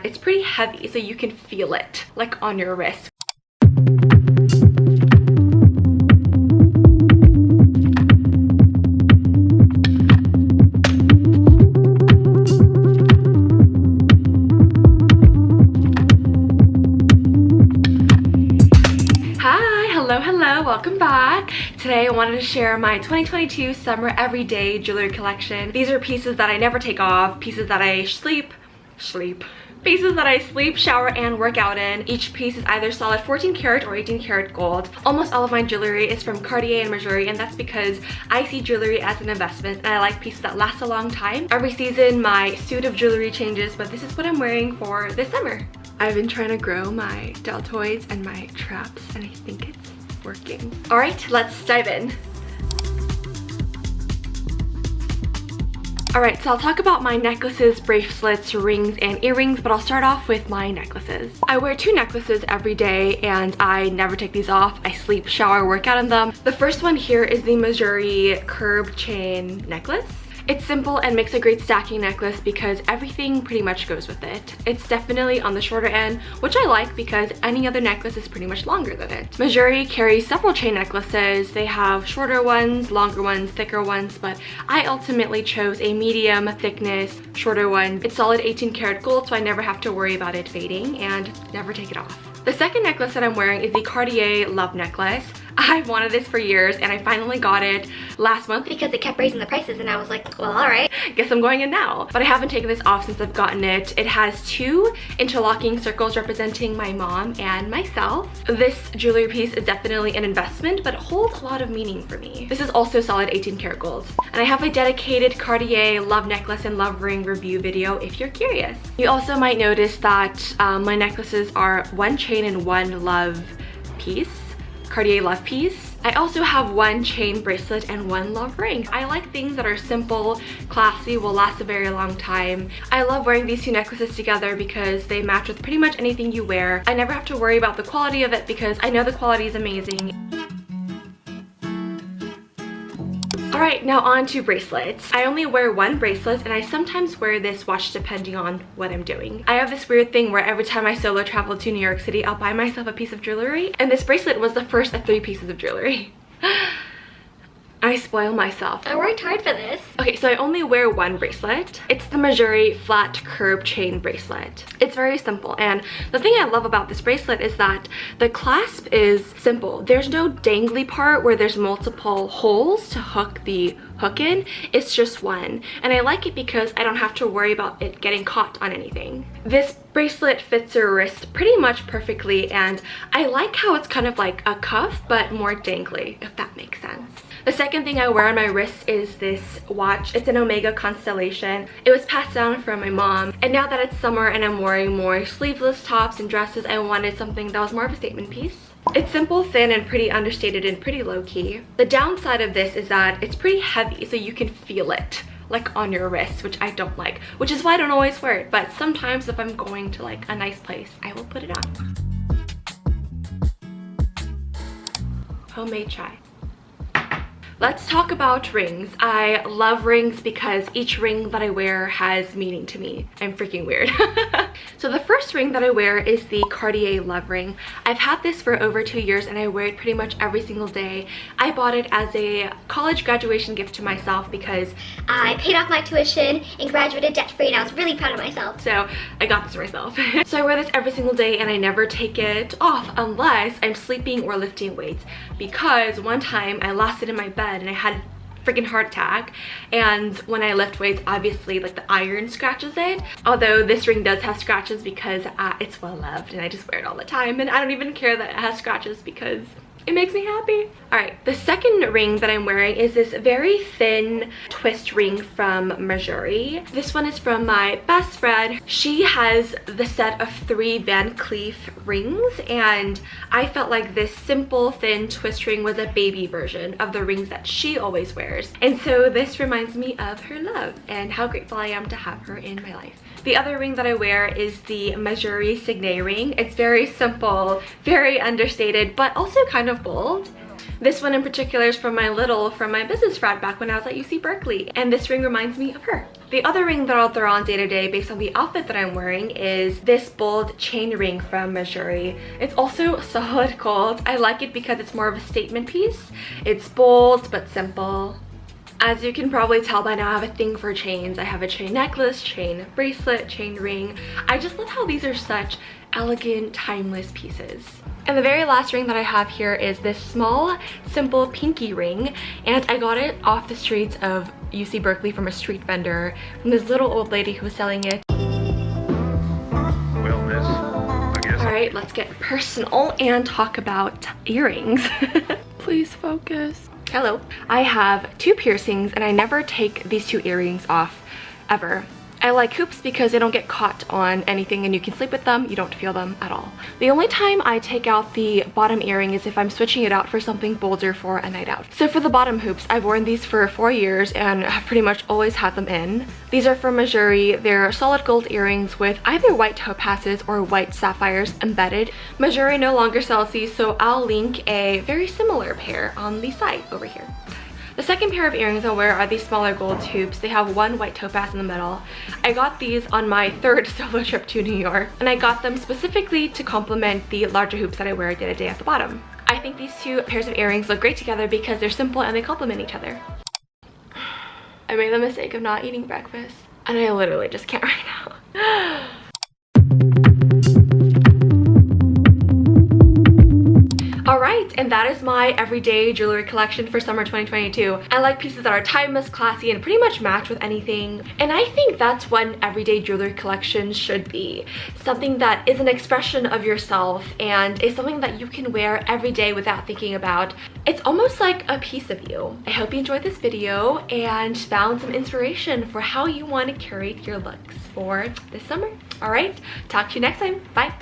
it's pretty heavy, so you can feel it like on your wrist. Hello, welcome back. Today I wanted to share my 2022 summer everyday jewelry collection. These are pieces that I never take off, pieces that I sleep, shower, and work out in. Each piece is either solid 14 karat or 18 karat gold. Almost all of my jewelry is from Cartier and Mejuri, and that's because I see jewelry as an investment and I like pieces that last a long time. Every season my suit of jewelry changes, but this is what I'm wearing for this summer. I've been trying to grow my deltoids and my traps, and I think it's working. All right, let's dive in. All right, so I'll talk about my necklaces, bracelets, rings, and earrings, but I'll start off with my necklaces. I wear two necklaces every day and I never take these off. I sleep, shower, work out in them. The first one here is the Mejuri curb chain necklace. It's simple and makes a great stacking necklace because everything pretty much goes with it. It's definitely on the shorter end, which I like because any other necklace is pretty much longer than it. Mejuri carries several chain necklaces. They have shorter ones, longer ones, thicker ones, but I ultimately chose a medium thickness, shorter one. It's solid 18 karat gold, so I never have to worry about it fading and never take it off. The second necklace that I'm wearing is the Cartier Love necklace. I've wanted this for years and I finally got it last month because it kept raising the prices and I was like, well, all right. Guess I'm going in now. But I haven't taken this off since I've gotten it. It has two interlocking circles representing my mom and myself. This jewelry piece is definitely an investment, but it holds a lot of meaning for me. This is also solid 18 karat gold. And I have a dedicated Cartier Love necklace and Love ring review video if you're curious. You also might notice that my necklaces are one chain and one love piece. Cartier Love piece. I also have one chain bracelet and one love ring. I like things that are simple, classy, will last a very long time. I love wearing these two necklaces together because they match with pretty much anything you wear. I never have to worry about the quality of it because I know the quality is amazing. Alright, now on to bracelets. I only wear one bracelet and I sometimes wear this watch depending on what I'm doing. I have this weird thing where every time I solo travel to New York City, I'll buy myself a piece of jewelry, and this bracelet was the first of 3 pieces of jewelry. I spoil myself. I worked hard for this. Okay, so I only wear one bracelet. It's the Mejuri flat curb chain bracelet. It's very simple, and the thing I love about this bracelet is that the clasp is simple. There's no dangly part where there's multiple holes to hook the hook in. It's just one, and I like it because I don't have to worry about it getting caught on anything. This bracelet fits your wrist pretty much perfectly, and I like how it's kind of like a cuff but more dangly, if that makes sense. The second thing I wear on my wrist is this watch. It's an Omega Constellation. It was passed down from my mom, and now that it's summer and I'm wearing more sleeveless tops and dresses, I wanted something that was more of a statement piece. It's simple, thin, and pretty understated and pretty low-key. The downside of this is that it's pretty heavy, so you can feel it like on your wrist, which I don't like, which is why I don't always wear it, but sometimes if I'm going to like a nice place, I will put it on. Homemade chai. Let's talk about rings. I love rings because each ring that I wear has meaning to me. I'm freaking weird. So the first ring that I wear is the Cartier Love Ring. I've had this for over 2 years and I wear it pretty much every single day. I bought it as a college graduation gift to myself because I paid off my tuition and graduated debt-free, and I was really proud of myself. So I got this for myself. So I wear this every single day and I never take it off unless I'm sleeping or lifting weights, because one time I lost it in my bed and I had a freaking heart attack, and when I lift weights, obviously like the iron scratches it, although this ring does have scratches because it's well loved and I just wear it all the time, and I don't even care that it has scratches because it makes me happy. All right, the second ring that I'm wearing is this very thin twist ring from Mejuri. This one is from my best friend. She has the set of 3 Van Cleef rings, and I felt like this simple thin twist ring was a baby version of the rings that she always wears. And so this reminds me of her love and how grateful I am to have her in my life. The other ring that I wear is the Mejuri Signet Ring. It's very simple, very understated, but also kind of bold. This one in particular is from my business frat back when I was at UC Berkeley, and this ring reminds me of her. The other ring that I'll throw on day to day based on the outfit that I'm wearing is this Bold Chain Ring from Mejuri. It's also solid gold. I like it because it's more of a statement piece. It's bold but simple. As you can probably tell by now, I have a thing for chains. I have a chain necklace, chain bracelet, chain ring. I just love how these are such elegant, timeless pieces. And the very last ring that I have here is this small, simple pinky ring. And I got it off the streets of UC Berkeley from a street vendor, from this little old lady who was selling it. Well, miss, I guess. Alright, let's get personal and talk about earrings. Please focus. Hello. I have 2 piercings and I never take these 2 earrings off ever. I like hoops because they don't get caught on anything and you can sleep with them, you don't feel them at all. The only time I take out the bottom earring is if I'm switching it out for something bolder for a night out. So for the bottom hoops, I've worn these for 4 years and have pretty much always had them in. These are from Mejuri. They're solid gold earrings with either white topazes or white sapphires embedded. Mejuri no longer sells these, so I'll link a very similar pair on the side over here. The second pair of earrings I'll wear are these smaller gold hoops. They have 1 white topaz in the middle. I got these on my 3rd solo trip to New York, and I got them specifically to complement the larger hoops that I wear day to day at the bottom. I think these 2 pairs of earrings look great together because they're simple and they complement each other. I made the mistake of not eating breakfast, and I literally just can't right now. Alright, and that is my everyday jewelry collection for summer 2022. I like pieces that are timeless, classy, and pretty much match with anything. And I think that's what an everyday jewelry collection should be. Something that is an expression of yourself and is something that you can wear every day without thinking about. It's almost like a piece of you. I hope you enjoyed this video and found some inspiration for how you want to curate your looks for this summer. Alright, talk to you next time. Bye!